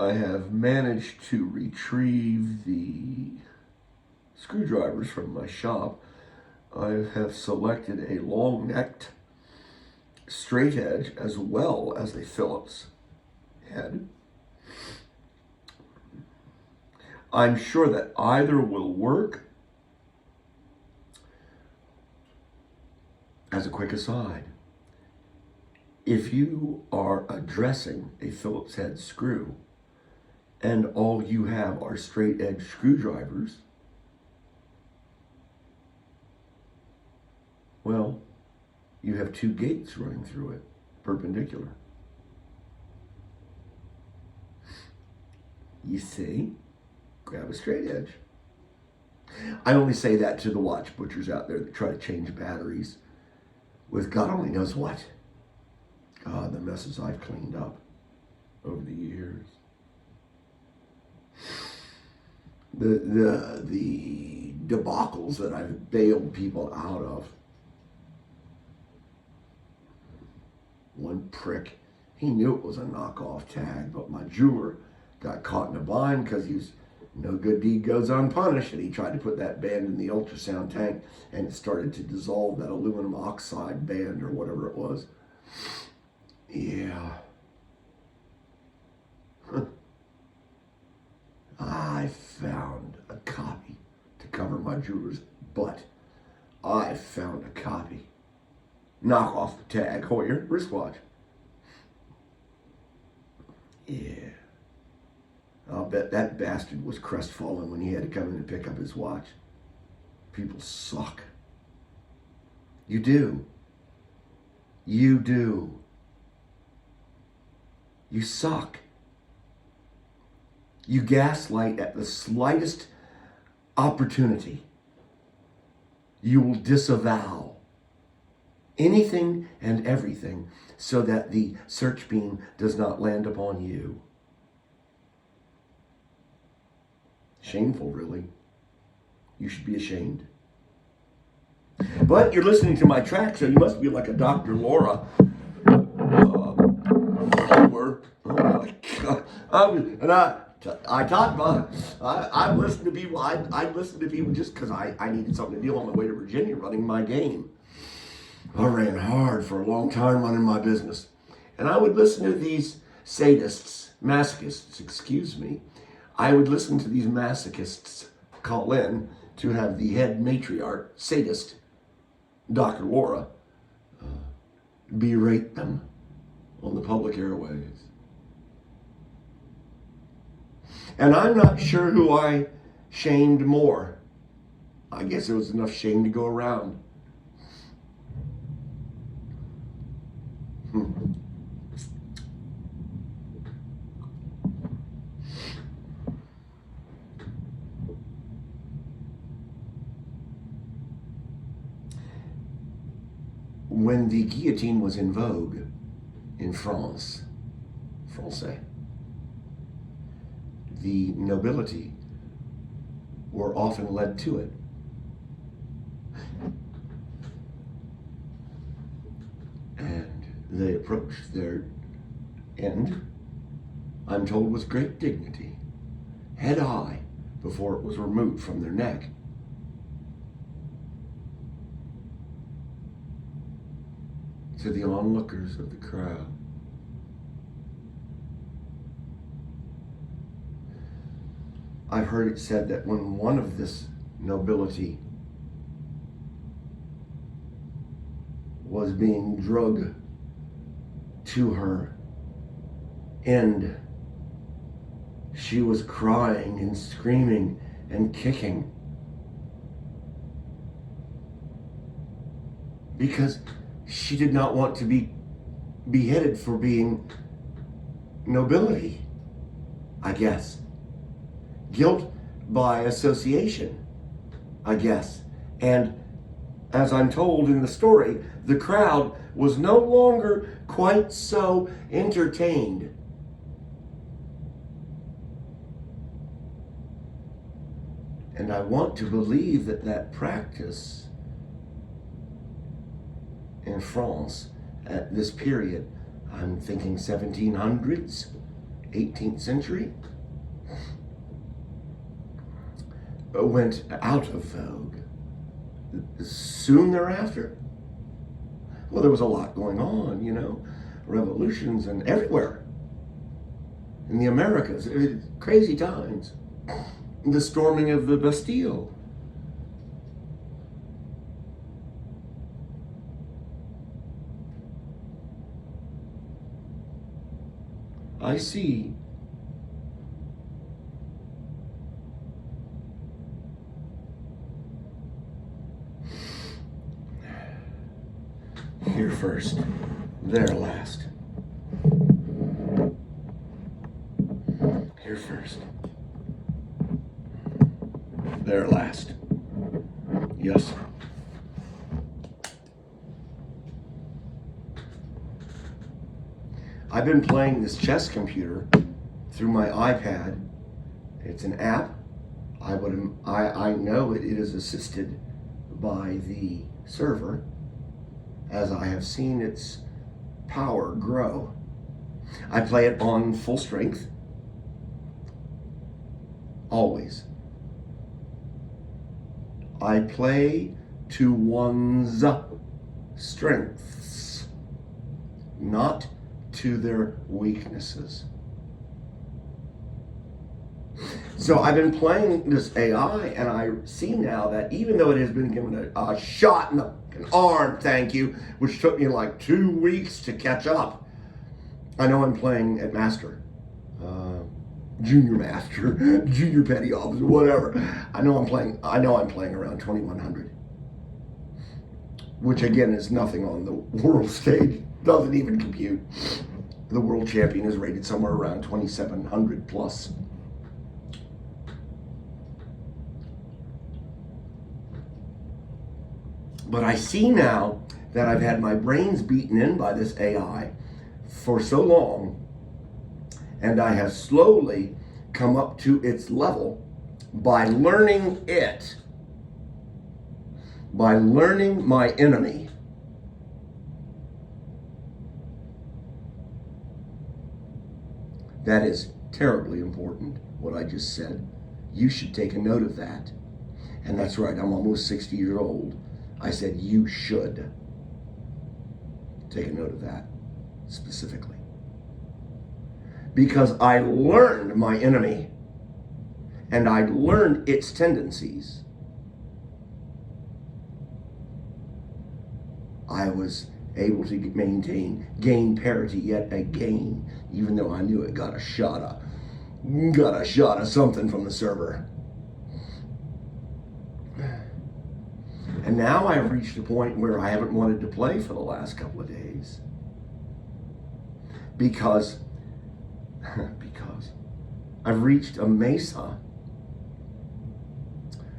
I have managed to retrieve the screwdrivers from my shop. I have selected a long-necked straight edge as well as a Phillips head. I'm sure that either will work. As a quick aside, if you are addressing a Phillips head screw and all you have are straight edge screwdrivers, well, you have two gates running through it, perpendicular. You see? Grab a straight edge. I only say that to the watch butchers out there that try to change batteries with God only knows what. God, the messes I've cleaned up over the years. The debacles that I've bailed people out of. One prick, he knew it was a knockoff tag, but my jeweler got caught in a bind because he's no good deed goes unpunished, and he tried to put that band in the ultrasound tank, and it started to dissolve that aluminum oxide band or whatever it was. Yeah. I found a copy to cover my jeweler's butt. I found a copy. Knock off the tag, Hoyer, wristwatch. Yeah. I'll bet that bastard was crestfallen when he had to come in and pick up his watch. People suck. You do. You do. You suck. You gaslight at the slightest opportunity. You will disavow anything and everything so that the search beam does not land upon you. Shameful, really. You should be ashamed. But you're listening to my track, so you must be like a Dr. Laura. Oh my God. I've listened to people, I listened to people just because I needed something to do on my way to Virginia running my game. I ran hard for a long time running my business. And I would listen to these sadists, masochists, excuse me. I would listen to these masochists call in to have the head matriarch, sadist, Dr. Laura, berate them on the public airwaves. And I'm not sure who I shamed more. I guess there was enough shame to go around. When the guillotine was in vogue in France, the nobility were often led to it. And they approached their end, I'm told, with great dignity, head high, before it was removed from their neck. To the onlookers of the crowd. I've heard it said that when one of this nobility was being drugged to her end, she was crying and screaming and kicking. Because she did not want to be beheaded for being nobility, I guess. Guilt by association, I guess. And as I'm told in the story, the crowd was no longer quite so entertained. And I want to believe that that practice in France at this period, I'm thinking 1700s, 18th century, went out of vogue soon thereafter. Well, there was a lot going on, you know, revolutions and everywhere. In the Americas, crazy times. The storming of the Bastille. I see here first, there last. Here first, there last. Yes. I've been playing this chess computer through my iPad. It's an app. I know it is assisted by the server, as I have seen its power grow. I play it on full strength, always. I play to one's strengths, not to their weaknesses. So I've been playing this AI, and I see now that even though it has been given a shot in the arm, thank you, which took me like 2 weeks to catch up, I know I'm playing at master, junior master, junior petty officer, whatever. I know I'm playing around 2100, which again is nothing on the world stage. Doesn't even compute. The world champion is rated somewhere around 2700 plus. But I see now that I've had my brains beaten in by this AI for so long, and I have slowly come up to its level by learning it, by learning my enemy. That is terribly important, what I just said. You should take a note of that. And that's right, I'm almost 60 years old. I said you should take a note of that specifically. Because I learned my enemy, and I learned its tendencies. I was able to gain parity yet again, even though I knew it got a shot of something from the server. And now I've reached a point where I haven't wanted to play for the last couple of days. Because I've reached a mesa,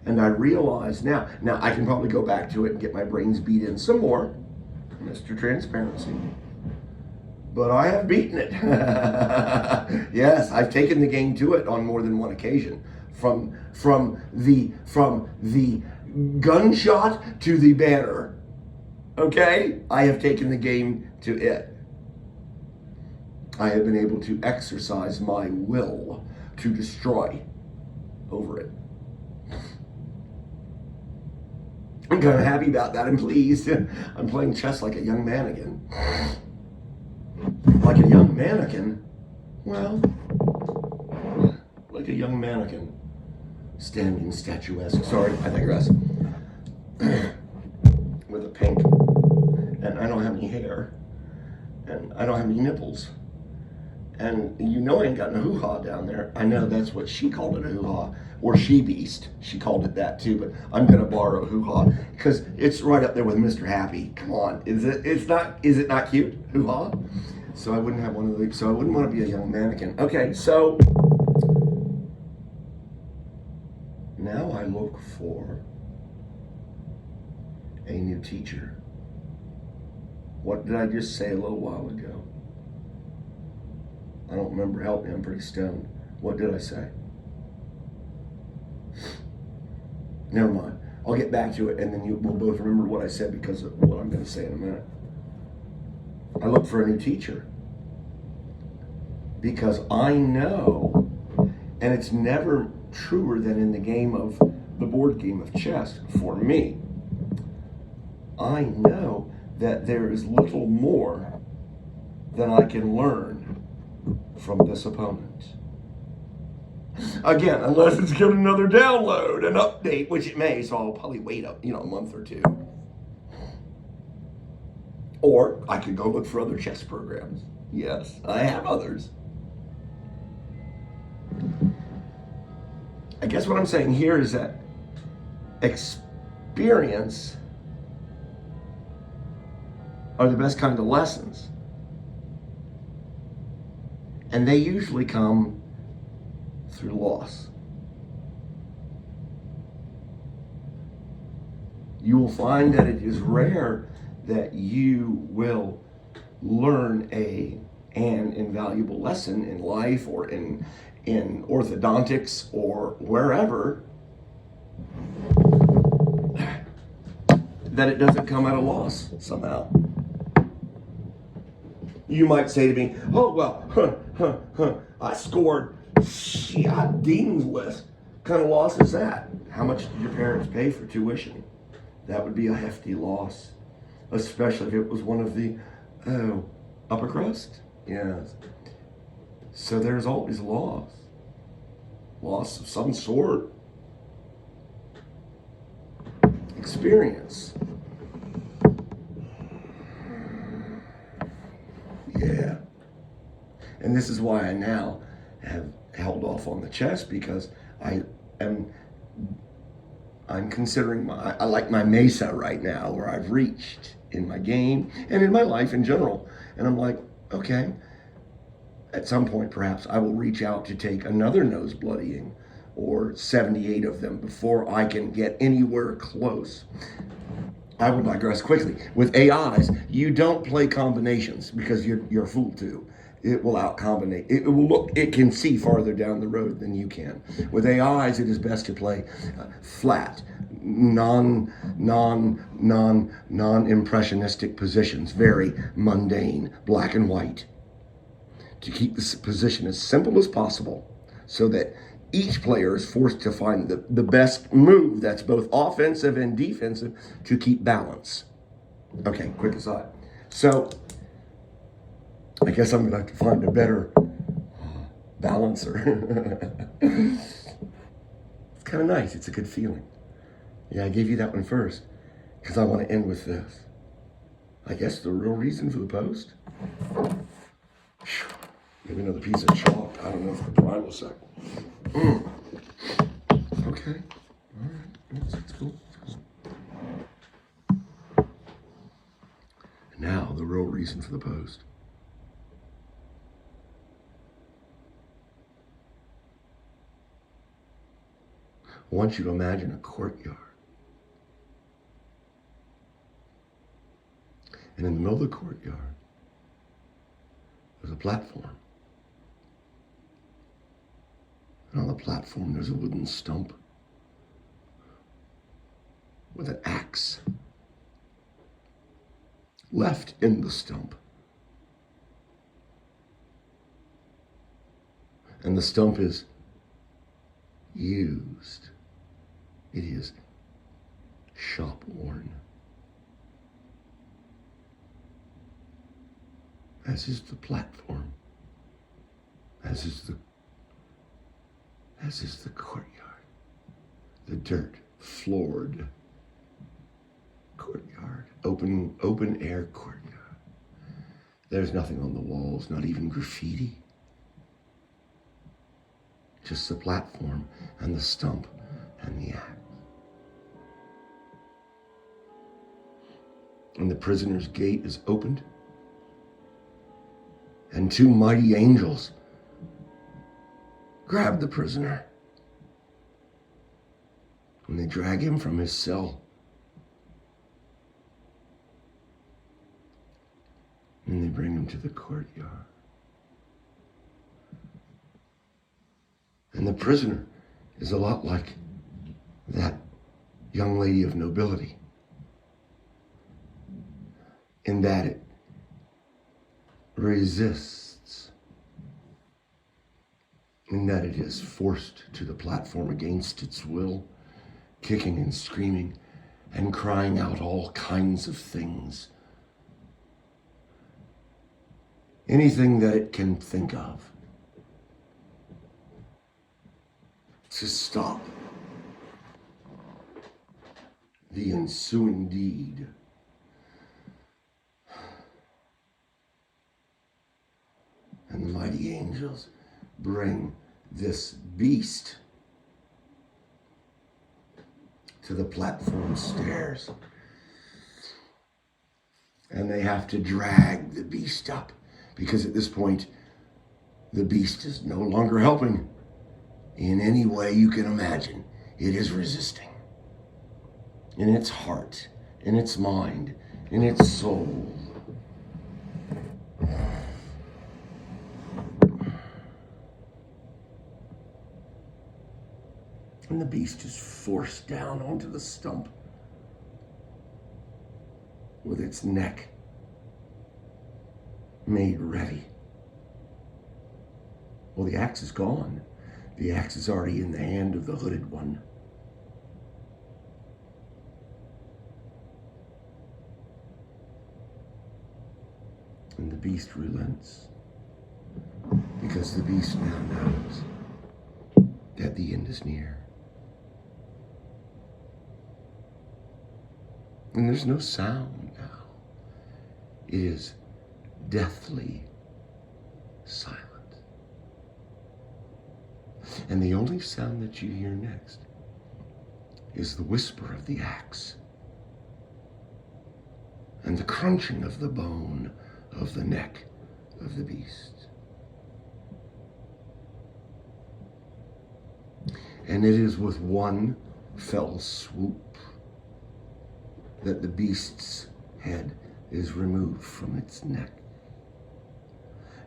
and I realize now I can probably go back to it and get my brains beat in some more, Mr. Transparency. But I have beaten it. Yes, I've taken the game to it on more than one occasion. From the gunshot to the banner. Okay? I have taken the game to it. I have been able to exercise my will to destroy over it. I'm kind of happy about that. I'm pleased. I'm playing chess like a young man again. Like a young mannequin? Well, like a young mannequin. Standing statuesque. Sorry, I digress. With a pink. And I don't have any hair. And I don't have any nipples. And you know I ain't got no hoo-ha down there. I know that's what she called it, a hoo-ha. Or she-beast. She called it that too, but I'm going to borrow a hoo-ha. Because it's right up there with Mr. Happy. Come on. Is it not cute? Hoo-ha? So I wouldn't have one of these. So I wouldn't want to be a young mannequin. Okay, so now I look for a new teacher. What did I just say a little while ago? I don't remember. Help me, I'm pretty stoned. What did I say? Never mind. I'll get back to it, and then we'll both remember what I said because of what I'm going to say in a minute. I look for a new teacher. because I know, and it's never truer than in the board game of chess for me. I know that there is little more than I can learn from this opponent. Again, unless it's given another download, an update, which it may, so I'll probably wait a month or two. Or I could go look for other chess programs. Yes, I have others. I guess what I'm saying here is that experience are the best kind of lessons. And they usually come through loss. You will find that it is rare that you will learn an invaluable lesson in life or in orthodontics or wherever that it doesn't come at a loss somehow. You might say to me, oh, well, I scored Dean's List. What kind of loss is that? How much did your parents pay for tuition? That would be a hefty loss, especially if it was one of the upper crust. Yes. So there's always loss of some sort. Experience. Yeah. And this is why I now have held off on the chess, because I'm considering I like my mesa right now, where I've reached in my game and in my life in general. And I'm like, okay, at some point perhaps I will reach out to take another nose bloodying or 78 of them before I can get anywhere close. I will digress quickly. With AIs, you don't play combinations because you're a fool to. It will out-combinate. It can see farther down the road than you can. With AIs, it is best to play flat, non-impressionistic positions, very mundane, black and white, to keep this position as simple as possible so that each player is forced to find the best move that's both offensive and defensive to keep balance. Okay, quick aside. So I guess I'm gonna have to find a better balancer. It's kind of nice. It's a good feeling. Yeah, I gave you that one first because I want to end with this. I guess the real reason for the post. Maybe another piece of chalk. I don't know if the prime will sec. Okay. All right. That's cool. Now, the real reason for the post. I want you to imagine a courtyard. And in the middle of the courtyard, there's a platform. And on the platform, there's a wooden stump with an axe left in the stump. And the stump is used. It is shop worn. As is the platform. As is the courtyard. The dirt floored courtyard. Open air courtyard. There's nothing on the walls, not even graffiti. Just the platform and the stump and the axe. And the prisoner's gate is opened. And two mighty angels grab the prisoner. And they drag him from his cell. And they bring him to the courtyard. And the prisoner is a lot like that young lady of nobility, in that it resists and that it is forced to the platform against its will, kicking and screaming and crying out all kinds of things. Anything that it can think of to stop the ensuing deed. And the mighty angels bring this beast to the platform stairs. And they have to drag the beast up, because at this point, the beast is no longer helping in any way you can imagine. It is resisting in its heart, in its mind, in its soul. And the beast is forced down onto the stump with its neck made ready. Well, the axe is gone. The axe is already in the hand of the hooded one. And the beast relents, because the beast now knows that the end is near. And there's no sound now. It is deathly silent. And the only sound that you hear next is the whisper of the axe and the crunching of the bone of the neck of the beast. And it is with one fell swoop that the beast's head is removed from its neck,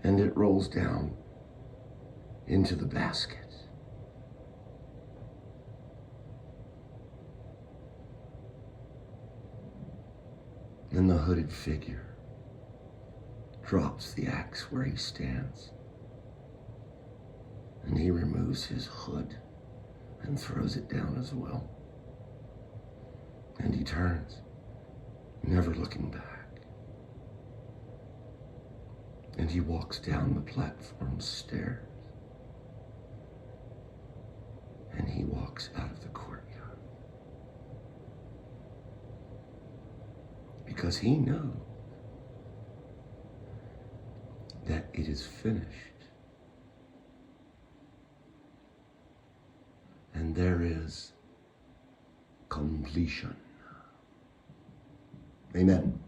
and it rolls down into the basket. And the hooded figure drops the axe where he stands, and he removes his hood and throws it down as well. And he turns, never looking back. And he walks down the platform stairs. And he walks out of the courtyard. Because he knows that it is finished. And there is completion. Amen.